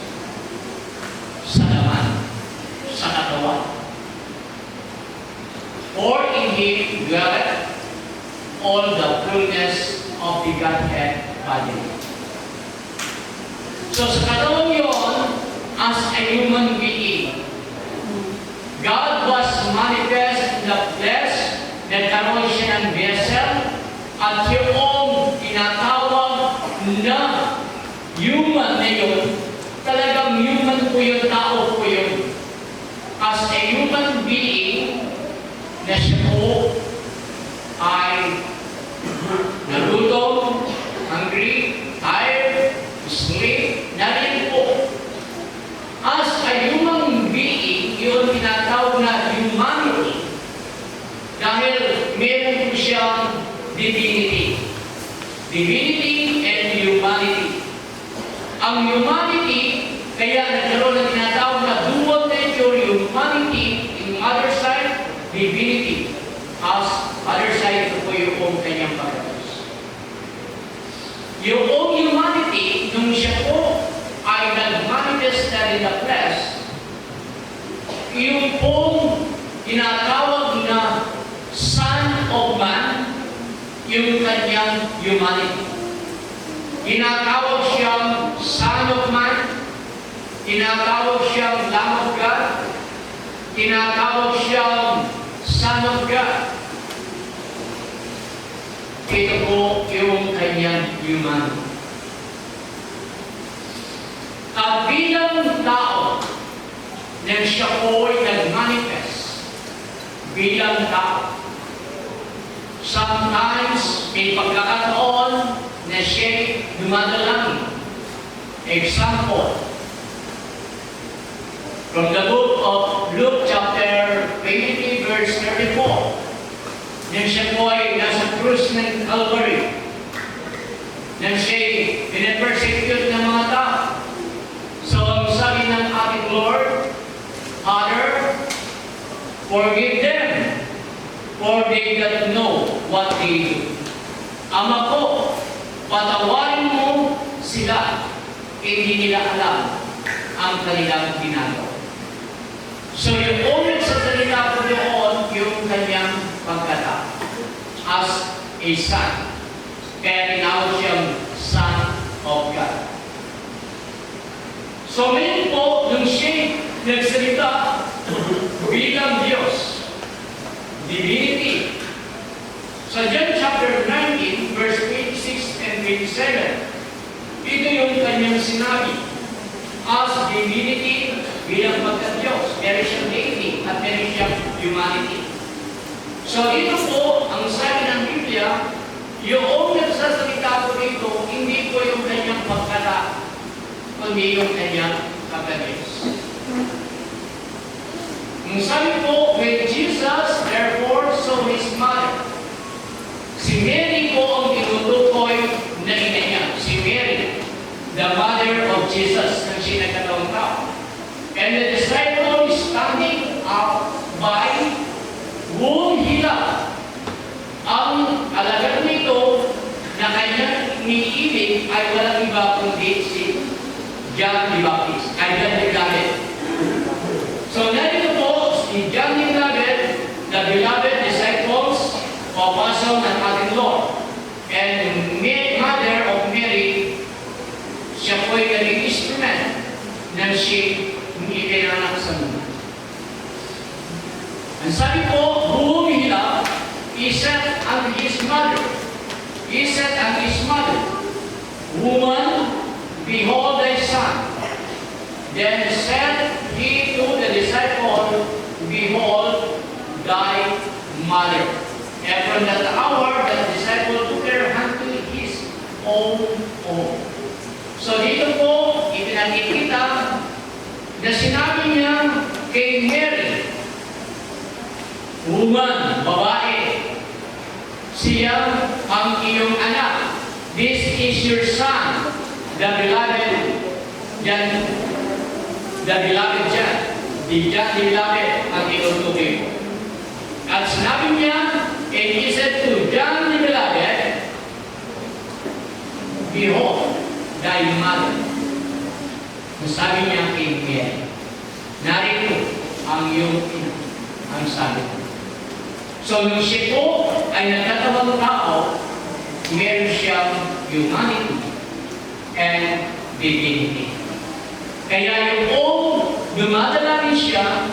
sa laman, sa katawan. For in Him dwelleth all the fullness of the Godhead bodily. So sa katawan yun, as a human being, God was manifest in the flesh, nagkaroon siya ng vessel, at yung tinatawag na human na yun, talagang human po yun, tao po yun. As a human being, na siya po ay nagutom, hungry, tired, sleep, narin po. As a human being, yun tinatawag na humanity. Dahil meron po siyang divinity. Divinity and humanity. Ang humanity, kaya nagkaroon na tinatawag na dual nature humanity in other side, divinity. As other side, ito po yung kanyang pagkakas. Yung humanity, nung siya po ay nag-manifest na in the flesh, yung pong tinatawag na Son of Man, yung kanyang humanity. Tinatawag siyang Son of Man, tinatawag siyang Lamb of God, tinatawag siyang Son of God. Ito po yung kanyang humanity. At bilang tao, nang siya po ay nag-manifest bilang tao, sometimes may pagkakataon na siya'y dumadalangin. Example, from the book of Luke chapter 20 verse 34, nang siya po ay nasa krus ng Calvary, nang siya'y pinapersecute ng mga tao. So ang sabi ng ating Lord, Father, forgive them, for they do not know what they do. Ama ko, patawarin mo sila, hindi nila alam ang kanilang ginagawa. So yung unang sa salita po doon, yung kanyang pagkata as a son. Kaya tinawag siyang Son of God. So ngayon po, nung siya nagsalita bilang Diyos, divinity. Sa John chapter 19, verse 26 and 27, ito yung kanyang sinabi. As divinity, bilang pagka-Diyos, meron siyang deity at meron siyang humanity. So ito po, ang sabi ng Biblia, yung nagsasalita po dito, hindi po yung kanyang pagkata, kundi yung kanyang pagka-Diyos. Ang sabi po, when Jesus, therefore, saw his mother, si Mary po ang tinutukoy na ina niya. Si Mary, the mother of Jesus, nang siya nagkataong tao. And the disciple is standing up by whom he loved. Ang alagad nito na kanyang iniibig ay walang iba kundi si John the Baptist. Ay John the Beloved. So narito po, si John the the beloved disciples of Apostle and ating Lord. And mother of Mary, siya po ay naging instrument na siya ipinanak sa mundo. Ang sabi po, whom he loved, he said unto his mother, Woman, behold thy son. Then said he to the disciple, Behold thy mother. And from that hour, the disciple took her hand to his own home. So dito po, ipinakikita na sinabi niya kay Mary, Woman, babae, siya ang iyong anak. This is your son, the beloved John. Di Beloved ang tinutukoy ko. At sinabi niya, and he said to John the Beloved, behold, thy mother. Sabi niya kay Mary, narito ang iyong ina, ang sabi ko. So, nung siya po ay nagtatawang tao, meron siyang humanity and divinity. Kaya yung dumadala rin siya,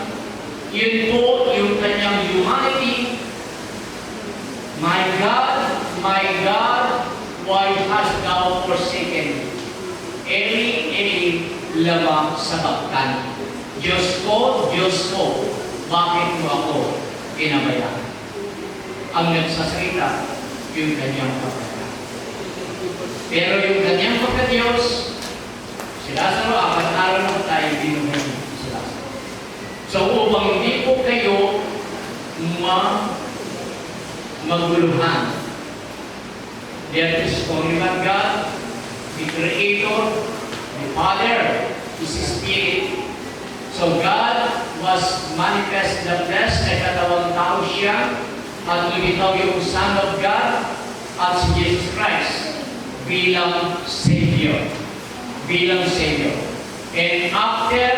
yun po yung kanyang humanity. My God, why hast thou forsaken me? Eli, lama sabachthani. Diyos ko, bakit mo ako pinabayaan? Ang nagsasalita, yung kanyang pagkatao. Pero yung kanyang pagkatiyos, si Lazaro, 4 araw na tayo binuhay si Lazaro. So upang hindi po kayo maguluhan, there is only one God, the Creator, the Father, is Spirit. So God was manifest in the flesh, nagkatawang tao siya, at lumitaw yung Son of God at si Jesus Christ bilang Savior. And after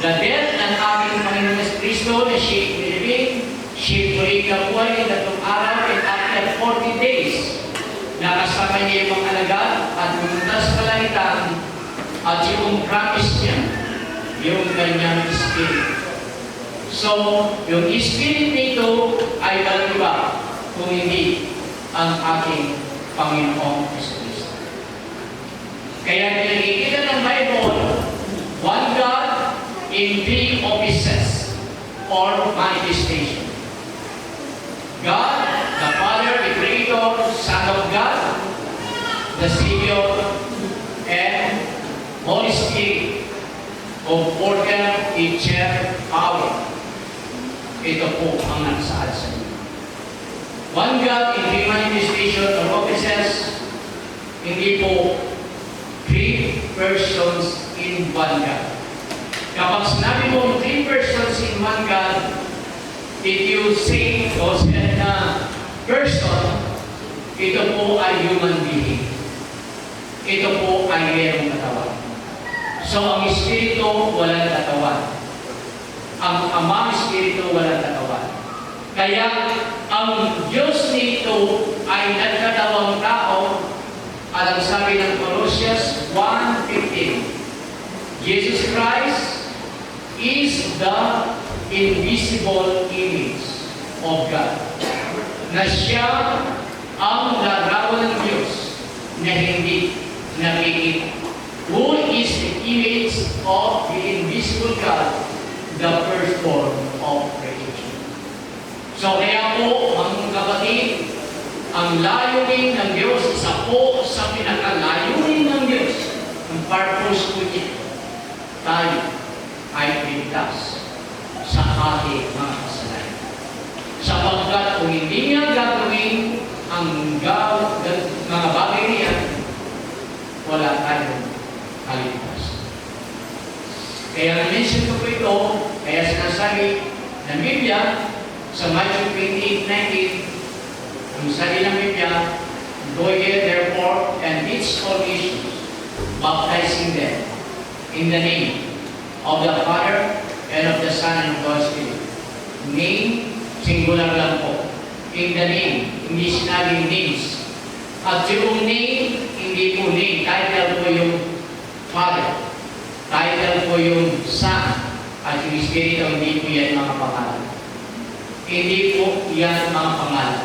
the death ng ating Panginoon Yesu Cristo na siya inilibing, siya muli kabuhay ng 3 araw, and after 40 days, nakasama niya yung mga alagad at pumunta sa kalangitan, at yung promise niya, yung kanyang Spirit. So, yung Spirit nito ay walang iba kung hindi ang ating Panginoong Yesu Cristo. Kaya pinagkikita ng Bible, one God in 3 offices or manifestation. God, the Father, the Creator, Son of God, the Savior, and Holy Spirit of order, teacher, power. Ito po ang nagsaad sa inyo. One God in 3 manifestation or offices, hindi po 3 persons in one God. Kapag sinabi mo 3 persons in one God, if you say o said na person, ito po ay human being. Ito po ay mayroong katawan. So ang Espiritu walang katawan. Ang Amang Espiritu walang katawan. Kaya ang Diyos nito ay nagkatawang tao, at ang sabi ng Colossians 1:15, Jesus Christ is the invisible image of God, na siya ang larawan ng Diyos na hindi nakikita. Who is the image of the invisible God, the firstborn of creation. So kaya po, mga kapatid, ang layunin ng Diyos, isa po sa pinakalayunin ng Diyos, ang purpose ko ito, tayo ay ligtas sa ating mga kasalanan. Sapagkat kung hindi niya gagawin ang mga bagay niya, wala tayong kaligtas. Kaya na-mention ko po ito, kaya sinasabi ng Biblia sa Matthew 28:19, ang sabi ng Biblia, go ye therefore and teach all nations, baptizing them in the name of the Father and of the Son and of the Holy Spirit. Name, singular lang po. In the name, hindi sinabing names. At yung name, hindi po name. Title po yung Father. Title po yung Son. At yung Spirit, hindi po yan mga pangalan. Hindi po yan mga pangalan.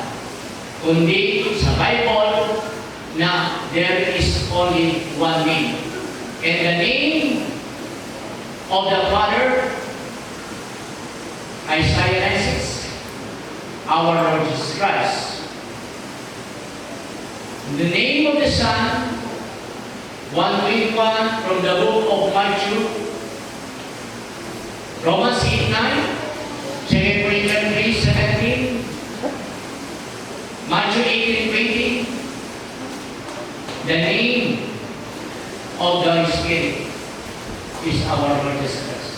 Kundi sa Bible na there is only one name. And the name of the Father, Isaiah 9:6, our Lord Jesus Christ. The name of the Son, 1:21 from the book of Matthew, Romans 8:9, 2 Corinthians 3:17, Matthew 18:20, the name of the Holy Spirit is our Lord Jesus Christ.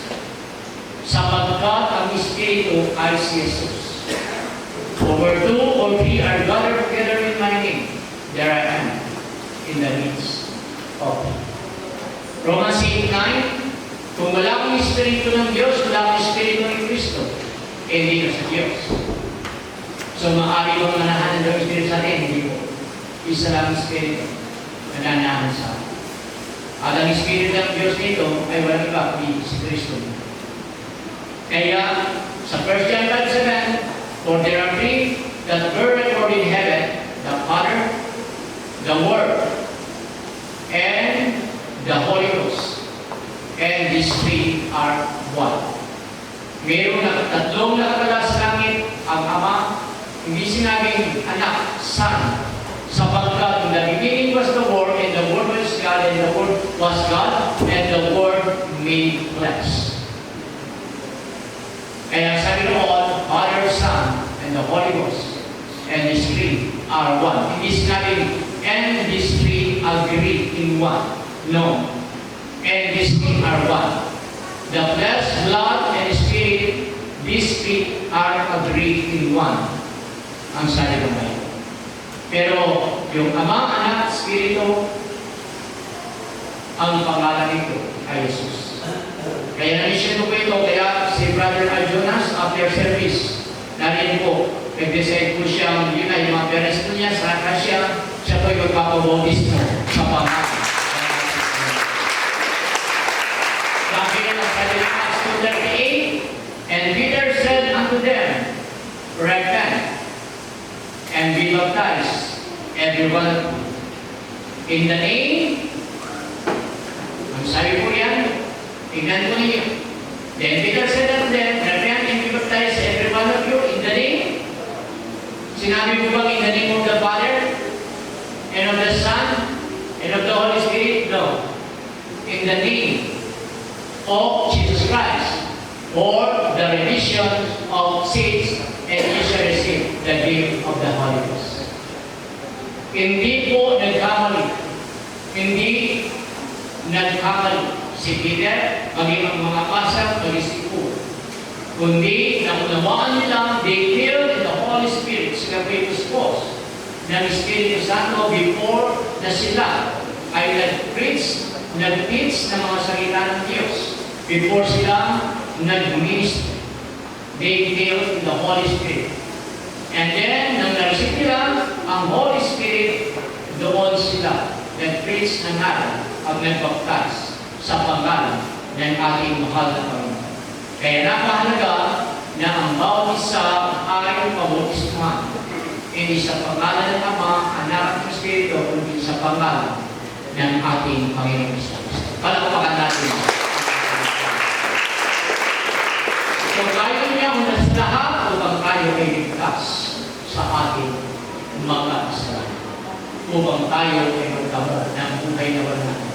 sapagkat ang Espiritu ay si Jesus. Over 2 or 3 are gathered together in my name, there I am in the midst of them. Romans 8:9, kung wala kang Espiritu ng Diyos, wala kang Espiritu ng Kristo, hindi ka sa Diyos. So, maaari bang manahan ng Espiritu sa atin? Hindi po. Isa lang Espiritu na nanahan sa atin. At ang Espiritu ng Diyos nito ay walang iba kundi si Kristo. Kaya, sa 1 John 5:7, for there are 3 that were recorded in heaven, the Father, the Word, and the Holy Ghost. And these 3 are one. Mayroong tatlong nakatala sa langit, ang Ama, hindi sinabing anak, son, sapagkat in the beginning was the Word, and the Word was God, and the Word was God, and the Word made flesh. Kaya sabi noon, Father, Son, and the Holy Ghost, and these 3 are one. Hindi sinabing, and these 3 agree in one. No. And these 3 are one. The flesh, blood, and spirit, these 3 are agreed in one. Ang sabi ng Bible. Pero yung Ama, Anak, Espiritu, ang pangalan nito ay Jesus. Kaya na-mention ko ito, kaya si Brother Jonas, after service, narin po, nag-decide po siyang yun ay mga parents po niya, saka siya po yung magpapabautismo sa pangalan. Sabi na ng Acts 2:38, and Peter said unto them, repent, and be baptized, every one of you, in the name, ang sabi po yan, tingnan po ninyo. Then Peter said unto them, repent and be baptized, every one of you, in the name. Sinabi mo bang in the name of the Father, and of the Son, and of the Holy Spirit? No. In the name of Jesus Christ, for the remission of sins, and you shall receive the gift of the Holy Ghost. Hindi po nagkamali. Hindi nagkamali si Peter, maging ang mga pasang, maging si Paul. Kundi, naunawaan nila, they filled in the Holy Spirit, sila po ituspos ng Espiritu Santo before na sila ay nag-preach ng mga salita ng Diyos. Before sila nag-minister, they filled in the Holy Spirit. And then, nang narisip nila ang Holy Spirit, doon sila nag-preach ng natin at nag-baptize sa pangalan ng ating mahal na Panginoon. Kaya napahalaga na ang bawat isa ay pabautismuhan. Hindi sa pangalan ng Ama, Anak at Espiritu, kundi sa pangalan ng ating Panginoon Kristo. Palakpakan natin. So tayo niya muna sa lahat upang tayo ay ligtas sa ating mga kasalanan. Upang tayo ay magkaroon ng buhay na wala.